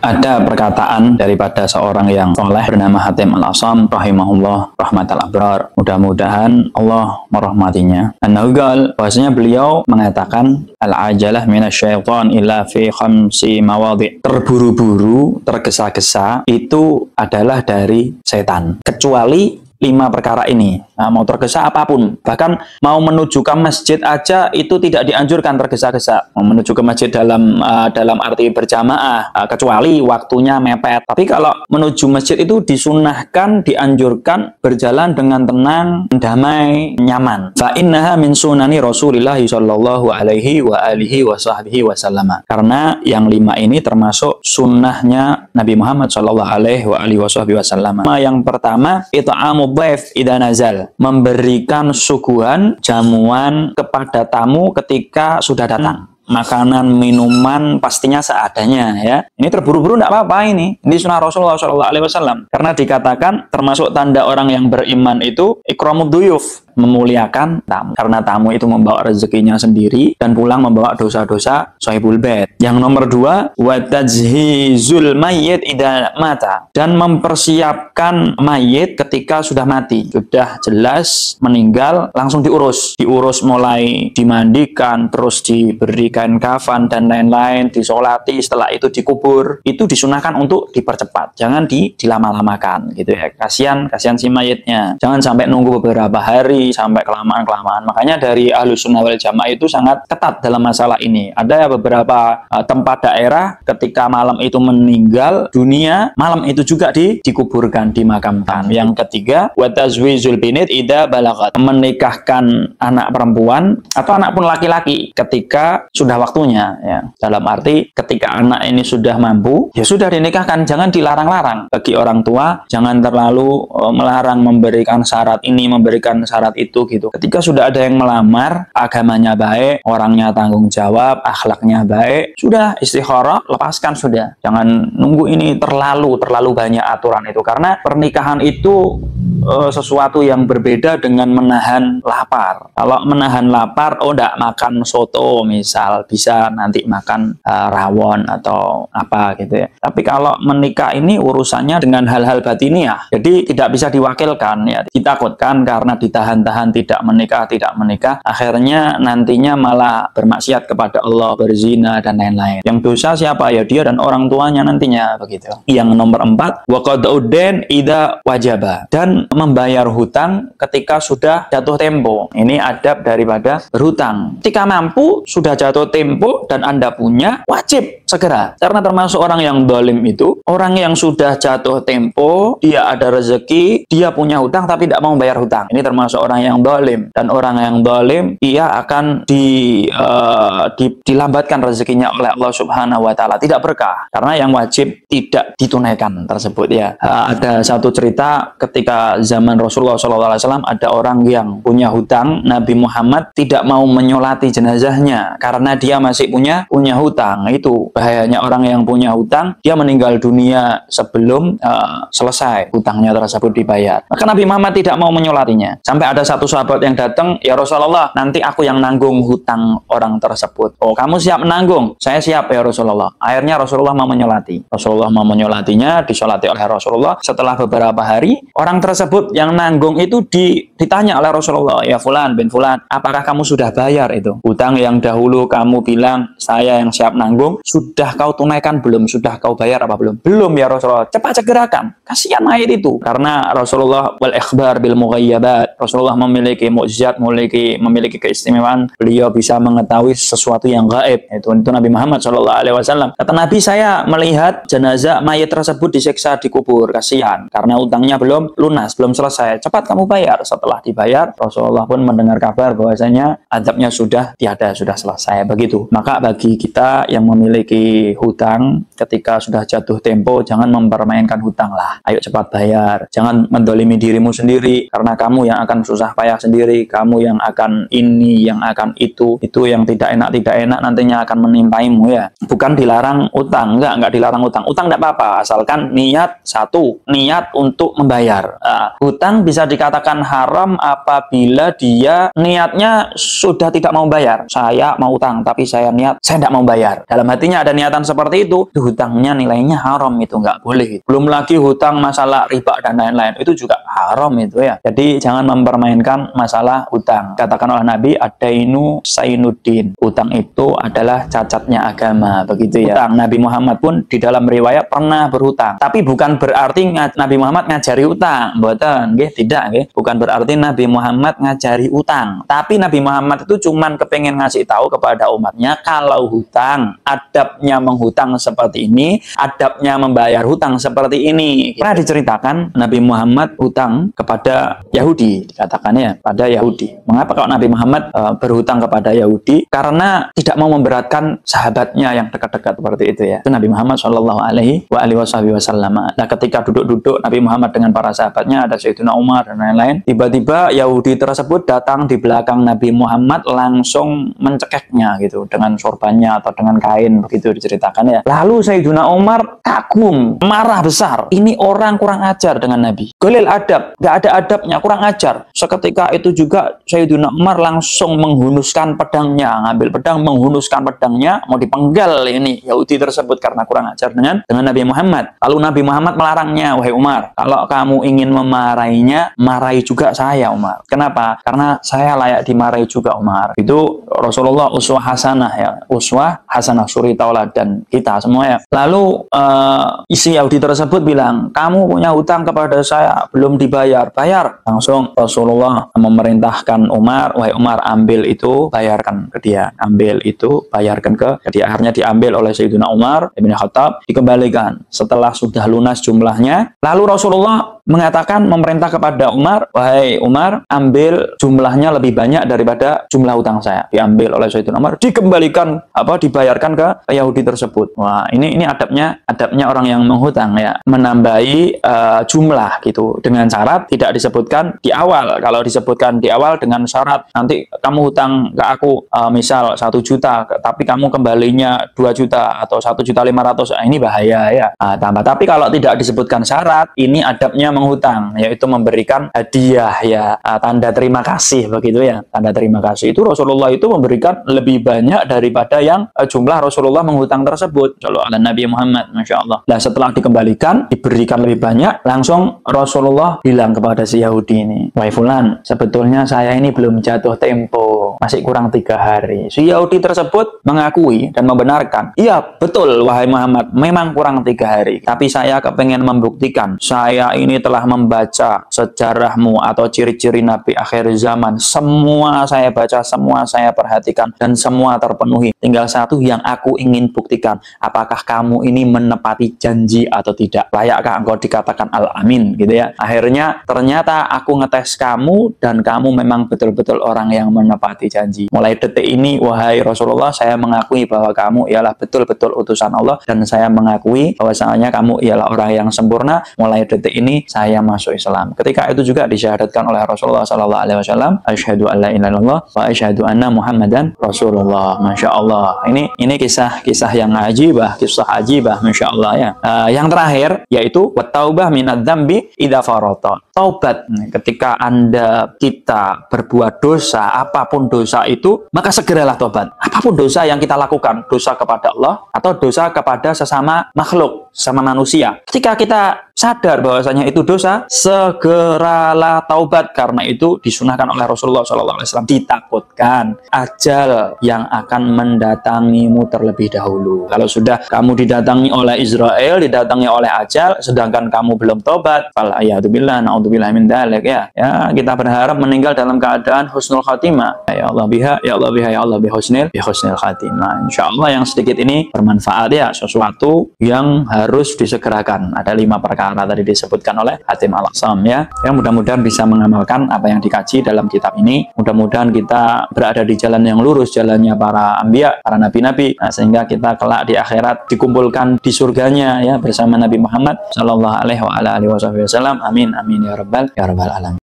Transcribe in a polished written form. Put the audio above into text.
Ada perkataan daripada seorang yang soleh bernama Hatim Al-Asam rahimahullah rahmatal abrar. Mudah-mudahan Allah merahmatinya. An-Nahugal, bahwasanya beliau mengatakan al-ajalah minasyaitan illa fi khamsi mawadhi. Terburu-buru, tergesa-gesa itu adalah dari setan. Kecuali 5 perkara ini. Nah, mau tergesa apapun, bahkan mau menuju ke masjid aja itu tidak dianjurkan tergesa-gesa. Mau menuju ke masjid dalam arti berjamaah, kecuali waktunya mepet. Tapi kalau menuju masjid itu disunahkan, dianjurkan berjalan dengan tenang, damai, nyaman. Fa innaha min sunani Rasulillah sallallahu alaihi wa alihi wa sahbihi wasallam. Karena yang 5 ini termasuk sunnahnya Nabi Muhammad sallallahu alaihi wa alihi wa sahbihi wasallam. Yang pertama, it'amu dhaif idza nazal, memberikan suguhan jamuan kepada tamu ketika sudah datang. Makanan, minuman pastinya seadanya ya. Ini terburu-buru tidak apa-apa ini. Ini sunnah Rasulullah SAW. Karena dikatakan termasuk tanda orang yang beriman itu ikramud duyuf, memuliakan tamu. Karena tamu itu membawa rezekinya sendiri dan pulang membawa dosa-dosa sahibul bait. Yang nomor 2, wa tajhizul mayyit idza mata, dan mempersiapkan mayit ketika sudah mati. Sudah jelas meninggal, langsung diurus. Diurus mulai dimandikan, terus diberikan kafan dan lain-lain, disolati, setelah itu dikubur. Itu disunahkan untuk dipercepat. Jangan dilama-lamakan gitu ya. Kasihan si mayitnya. Jangan sampai nunggu beberapa hari sampai kelamaan-kelamaan. Makanya dari Ahlus Sunnah wal Jamaah itu sangat ketat dalam masalah ini. Ada beberapa tempat daerah ketika malam itu meninggal dunia, malam itu juga dikuburkan, dimakamkan. Yang ketiga, wa tazwijul binit idza balagat, menikahkan anak perempuan atau anak pun laki-laki ketika sudah waktunya ya. Dalam arti ketika anak ini sudah mampu, ya sudah dinikahkan, jangan dilarang-larang. Bagi orang tua jangan terlalu melarang, memberikan syarat ini, memberikan syarat itu gitu. Ketika sudah ada yang melamar, agamanya baik, orangnya tanggung jawab, akhlaknya baik, sudah istikharah, lepaskan sudah. Jangan nunggu ini terlalu banyak aturan itu, karena pernikahan itu sesuatu yang berbeda dengan menahan lapar. Kalau menahan lapar, enggak makan soto misal, bisa nanti makan rawon atau apa gitu ya. Tapi kalau menikah ini urusannya dengan hal-hal batiniah, jadi tidak bisa diwakilkan ya. Ditakutkan karena ditahan-tahan tidak menikah, akhirnya nantinya malah bermaksiat kepada Allah, berzina dan lain-lain. Yang dosa siapa? Ya dia dan orang tuanya nantinya begitu. Yang nomor 4, wa qad'udain idza wajaba, dan membayar hutang ketika sudah jatuh tempo. Ini adab daripada berhutang. Ketika mampu, sudah jatuh tempo dan Anda punya, wajib segera. Karena termasuk orang yang zalim itu, orang yang sudah jatuh tempo, dia ada rezeki, dia punya hutang tapi tidak mau bayar hutang. Ini termasuk orang yang zalim. Dan orang yang zalim, ia akan dilambatkan rezekinya oleh Allah Subhanahu wa taala, tidak berkah. Karena yang wajib tidak ditunaikan tersebut ya. Ada satu cerita ketika zaman Rasulullah SAW, ada orang yang punya hutang, Nabi Muhammad tidak mau menyolati jenazahnya karena dia masih punya hutang. Itu bahayanya orang yang punya hutang, dia meninggal dunia sebelum selesai hutangnya tersebut dibayar. Maka Nabi Muhammad tidak mau menyolatinya. Sampai ada satu sahabat yang datang, ya Rasulullah, nanti aku yang nanggung hutang orang tersebut. Oh, kamu siap menanggung? Saya siap ya Rasulullah. Akhirnya Rasulullah mau menyolati. Rasulullah mau menyolatinya, disolati oleh Rasulullah. Setelah beberapa hari, orang tersebut yang nanggung itu ditanya oleh Rasulullah, ya Fulan bin Fulan, apakah kamu sudah bayar itu? Hutang yang dahulu kamu bilang saya yang siap nanggung, sudah kau tunaikan belum? Sudah kau bayar apa belum? Belum ya Rasulullah. Cepat segerakan. Kasihan mayit itu. Karena Rasulullah wal ikhbar bil mughayyabat. Rasulullah memiliki mukjizat, memiliki keistimewaan. Beliau bisa mengetahui sesuatu yang gaib. Itu Nabi Muhammad SAW. Kata Nabi, saya melihat jenazah mayit tersebut disiksa, dikubur. Kasihan. Karena utangnya belum lunas, belum selesai. Cepat kamu bayar. Setelah dibayar, Rasulullah pun mendengar kabar bahwasanya azabnya sudah tiada, sudah selesai. Begitu. Maka bagi kita yang memiliki hutang, ketika sudah jatuh tempo, jangan mempermainkan hutang lah. Ayo cepat bayar. Jangan mendolimi dirimu sendiri, karena kamu yang akan susah susah payah sendiri, kamu yang akan ini, yang akan itu yang tidak enak nantinya akan menimpaimu ya. Bukan dilarang utang, enggak dilarang utang enggak apa-apa, asalkan niat niat untuk membayar. Hutang bisa dikatakan haram apabila dia niatnya sudah tidak mau bayar. Saya mau utang tapi saya niat saya tidak mau bayar, dalam hatinya ada niatan seperti itu hutangnya nilainya haram, itu nggak boleh. Belum lagi hutang masalah riba dan lain-lain, itu juga haram itu ya. Jadi jangan mempermainkan masalah hutang. Katakan oleh Nabi, adainu sainuddin, utang itu adalah cacatnya agama, begitu ya. Utang, Nabi Muhammad pun di dalam riwayat pernah berhutang, tapi bukan berarti Nabi Muhammad ngajari utang, mboten nggih, tidak nggih. Bukan berarti Nabi Muhammad ngajari utang, tapi Nabi Muhammad itu cuman kepengen ngasih tahu kepada umatnya kalau hutang, adabnya menghutang seperti ini, adabnya membayar hutang seperti ini. Pernah diceritakan Nabi Muhammad hutang kepada Yahudi, dikatakannya pada Yahudi. Mengapa kalau Nabi Muhammad berhutang kepada Yahudi? Karena tidak mau memberatkan sahabatnya yang dekat-dekat seperti itu ya. Itu Nabi Muhammad Shallallahu Alaihi Wasallam. Nah, ketika duduk-duduk Nabi Muhammad dengan para sahabatnya, ada Sayyidina Umar dan lain-lain, tiba-tiba Yahudi tersebut datang di belakang Nabi Muhammad, langsung mencekeknya gitu dengan sorbannya atau dengan kain, begitu diceritakan ya. Lalu Sayyidina Umar kagum, marah besar, ini orang kurang ajar dengan Nabi, golil adab, nggak ada adabnya, kurang ajar. Seketika itu juga Sayyidina Umar langsung menghunuskan pedangnya, ngambil pedang, menghunuskan pedangnya, mau dipenggal ini Yahudi tersebut karena kurang ajar dengan Nabi Muhammad. Lalu Nabi Muhammad melarangnya, wahai Umar, kalau kamu ingin memarahinya, marahi juga saya Umar. Kenapa? Karena saya layak dimarahi juga Umar. Itu Rasulullah uswah hasanah ya, uswah hasanah, suri tauladan kita semua ya. Lalu isi Yahudi tersebut bilang, kamu punya hutang kepada saya belum dibayar, bayar. Langsung Rasulullah memerintahkan Umar, wahai Umar, ambil itu, bayarkan ke dia, ambil itu, bayarkan ke dia. Akhirnya diambil oleh Sayyidina Umar Ibn Khattab, dikembalikan setelah sudah lunas jumlahnya. Lalu Rasulullah mengatakan, memerintah kepada Umar, wahai Umar, ambil jumlahnya lebih banyak daripada jumlah hutang saya. Diambil oleh Sayyidina Umar, dikembalikan, dibayarkan ke Yahudi tersebut. Wah, ini adabnya orang yang menghutang ya, menambahi jumlah gitu, dengan syarat tidak disebutkan di awal. Kalau disebutkan di awal dengan syarat, nanti kamu hutang ke aku misal 1 juta, tapi kamu kembalinya 2 juta atau 1.500.000, ini bahaya ya. Tambah. Tapi kalau tidak disebutkan syarat, ini adabnya menghutang, yaitu memberikan hadiah ya, tanda terima kasih begitu ya. Tanda terima kasih itu Rasulullah itu memberikan lebih banyak daripada yang jumlah Rasulullah menghutang tersebut. Shallallahu ala Nabi Muhammad, masya Allah. Nah, setelah dikembalikan, diberikan lebih banyak, langsung Rasulullah bilang kepada si Yahudi ini, wahai fulan, sebetulnya saya ini belum jatuh tempo, masih kurang 3 hari. Si Yahudi tersebut mengakui dan membenarkan, iya betul wahai Muhammad, memang kurang 3 hari, tapi saya kepengen membuktikan, saya ini telah membaca sejarahmu atau ciri-ciri Nabi akhir zaman, semua saya baca, semua saya perhatikan, dan semua terpenuhi. Tinggal satu yang aku ingin buktikan, apakah kamu ini menepati janji atau tidak, layakkah engkau dikatakan al-amin gitu ya. Akhirnya ternyata aku ngetes kamu dan kamu memang betul-betul orang yang menepati janji. Mulai detik ini wahai Rasulullah, saya mengakui bahwa kamu ialah betul-betul utusan Allah, dan saya mengakui bahwasanya kamu ialah orang yang sempurna. Mulai detik ini saya masuk Islam. Ketika itu juga disyahadatkan oleh Rasulullah sallallahu alaihi wasallam, asyhadu an la ilaha illallah wa asyhadu anna Muhammadan Rasulullah. Masya Allah. Ini kisah yang ajibah, kisah ajibah, masya Allah ya. Yang terakhir yaitu wattaubah minadz-dzambi idza farata. Taubat ketika kita berbuat dosa, apapun dosa itu, maka segeralah tobat. Apapun dosa yang kita lakukan, dosa kepada Allah atau dosa kepada sesama makhluk, sama manusia. Ketika kita sadar bahwasanya itu dosa, segeralah taubat. Karena itu disunahkan oleh Rasulullah SAW. Ditakutkan ajal yang akan mendatangimu terlebih dahulu. Kalau sudah kamu didatangi oleh Israel, didatangi oleh ajal, sedangkan kamu belum taubat, fal a'yadzubillah, na'udzubillah min dzalik ya. Kita berharap meninggal dalam keadaan husnul khatimah. Ya Allah biha, ya Allah biha, ya Allah bihusnil khatimah. Insyaallah yang sedikit ini bermanfaat ya, sesuatu yang harus disegerakan. Ada 5 perkara tadi disebutkan oleh Hatim Al-A'sam ya. Yang mudah-mudahan bisa mengamalkan apa yang dikaji dalam kitab ini. Mudah-mudahan kita berada di jalan yang lurus, jalannya para anbiya, para nabi-nabi. Nah, sehingga kita kelak di akhirat dikumpulkan di surganya ya bersama Nabi Muhammad sallallahu alaihi wasallam. Amin amin ya rabbal alamin.